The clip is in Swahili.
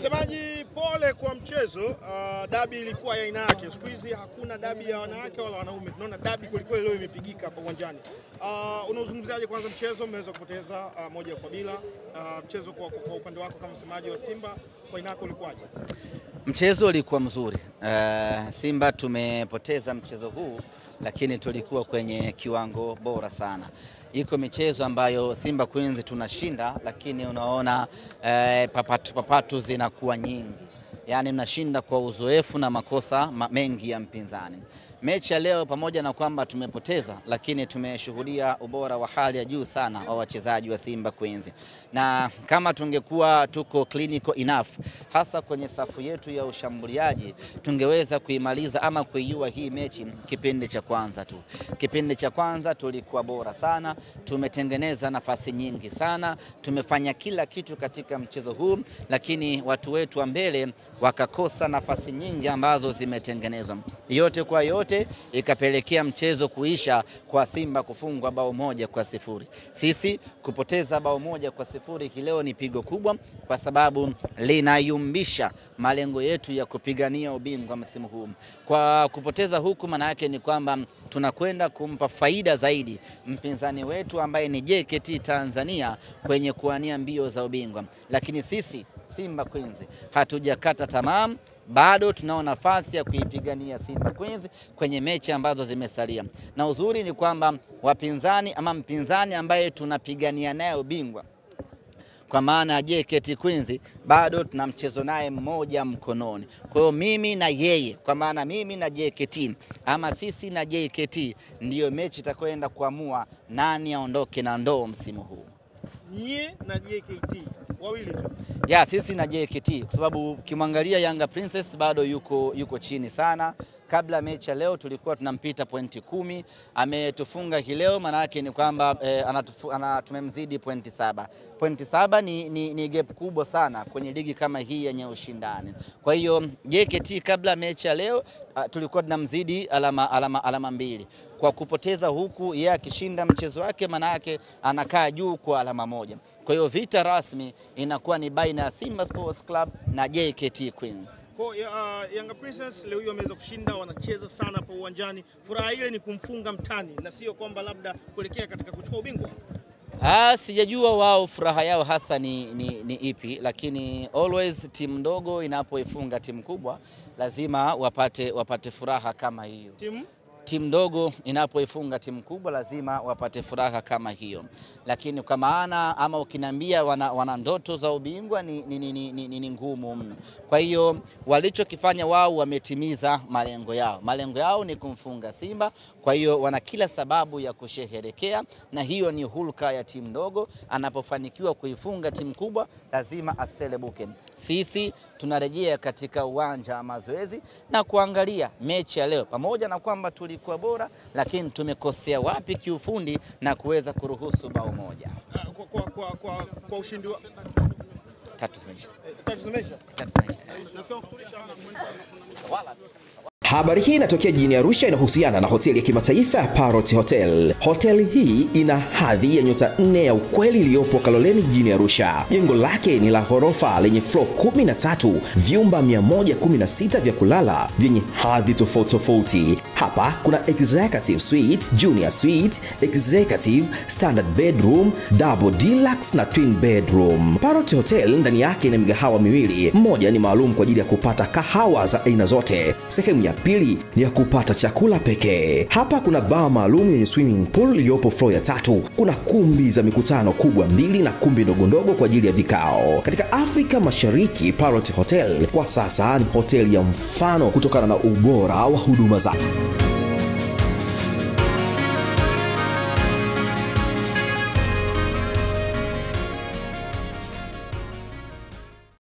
Msemaji, pole kwa mchezo. Dabi ilikuwa ya aina yake. Siku hizi hakuna dabi ya wanawake wala wanaume. Tunaona dabi kulikuwa leo imepigika hapa uwanjani. Unauzungumziaje kwanza mchezo? Mmeweza kupoteza 1-0. Mchezo kwa upande wako kama msemaji wa Simba, kwa inako ulikuwaje? Mchezo ulikuwa mzuri. Simba tumepoteza mchezo huu, lakini tulikuwa kwenye kiwango bora sana. Iko michezo ambayo Simba Queens tunashinda, lakini unaona papatu zinakuwa nyingi. Yani mnashinda kwa uzoefu na makosa mengi ya mpinzani. Mechi ya leo pamoja na kwamba tumepoteza, lakini tumeshuhudia ubora wa hali ya juu sana wa wachezaji wa Simba Queens. Na kama tungekuwa tuko clinical enough, hasa kwenye safu yetu ya ushambuliaji, tungeweza kuimaliza ama kuiua hii mechi kipindi cha kwanza tu. Kipindi cha kwanza tulikuwa bora sana, tumetengeneza nafasi nyingi sana, tumefanya kila kitu katika mchezo huu, lakini watu wetu wa mbele wakakosa nafasi nyingi ambazo zimetengenezwa. Yote kwa yote ikapelekea mchezo kuisha kwa Simba kufungwa 1-0. Sisi kupoteza 1-0 leo ni pigo kubwa, kwa sababu linayumbisha malengo yetu ya kupigania ubingwa msimu huu. Kwa kupoteza huku, maana yake ni kwamba tunakwenda kumpa faida zaidi mpinzani wetu ambaye ni JKT Tanzania kwenye kuania mbio za ubingwa. Lakini sisi Simba Queens hatujakata tamaa, bado tunao nafasi ya kuipigania Simba Queens kwenye mechi ambazo zimesalia. Na uzuri ni kwamba wapinzani ama mpinzani ambaye tunapigania naye ubingwa, kwa maana ya JKT Queens, bado tuna mchezo naye mmoja mkononi. Kwa hiyo mimi na yeye, kwa maana mimi na JKT ama sisi na JKT, ndiyo mechi itakwenda kuamua nani aondoke na ndoo msimu huu. Nyie na JKT wawili tu? Ya, sisi na JKT, kwa sababu kimwangalia Yanga Princess bado yuko chini sana. Kabla mechi ya leo tulikuwa tunampita pointi 10, ametufunga leo, maana yake ni kwamba tumemzidi pointi 7. Pointi 7 ni gap kubwa sana kwenye ligi kama hii yenye ushindani. Kwa hiyo JKT kabla mechi ya leo tulikuwa tunamzidi alama 2. Kwa kupoteza huku, yeye akishinda mchezo wake, maana yake anakaa juu kwa alama 1. Kwa hiyo vita rasmi inakuwa ni baina ya Simba Sports Club na JKT Queens. Kwa Yanga Princess leo hiyo wameweza kushinda, wanacheza sana kwa uwanjani. Furaha ile ni kumfunga mtani na sio kwamba labda kuelekea katika kuchukua ubingwa. Sijajua wao furaha yao hasa ni ipi, lakini always timu ndogo inapoifunga timu kubwa lazima wapate furaha kama hiyo. Timu ndogo inapoifunga timu kubwa lazima wapate furaha kama hiyo. Lakini kwa maana ama ukiniambia wana ndoto za ubingwa ni ngumu mno. Kwa hiyo walichokifanya wao, wametimiza malengo yao. Malengo yao ni kumfunga Simba. Kwa hiyo wana kila sababu ya kusherehekea, na hiyo ni hulka ya timu ndogo. Anapofanikiwa kuifunga timu kubwa lazima aselebuke. Sisi tunarejea katika uwanja wa mazoezi na kuangalia mechi ya leo, pamoja na kwamba tulikuwa bora, lakini tumekosea wapi kiufundi na kuweza kuruhusu bao moja. Kwa ushindi wa 3 zimeisha. Habari hii inatokea jijini Arusha, inahusiana na hoteli ya kimataifa ya Parrot Hotel. Hoteli hii ina hadhi ya nyota 4 ya ukweli iliyopo Kaloleni jijini Arusha. Jengo lake ni la ghorofa lenye floor 13, vyumba 116 vya kulala vyenye hadhi tofauti. Hapa kuna executive suite, junior suite, executive, standard bedroom, double deluxe na twin bedroom. Parrot Hotel ndani yake ina migahawa miwili. Mmoja ni maalum kwa ajili ya kupata kahawa za aina zote. Sehemu ya pili ni ya kupata chakula pekee. Hapa kuna bar maalum yenye swimming pool iliyopo floor ya 3. Kuna kumbi za mikutano kubwa 2 na kumbi ndogo kwa ajili ya vikao. Katika Afrika Mashariki, Parrot Hotel kwa sasa ni hoteli ya mfano kutokana na ubora wa huduma zake.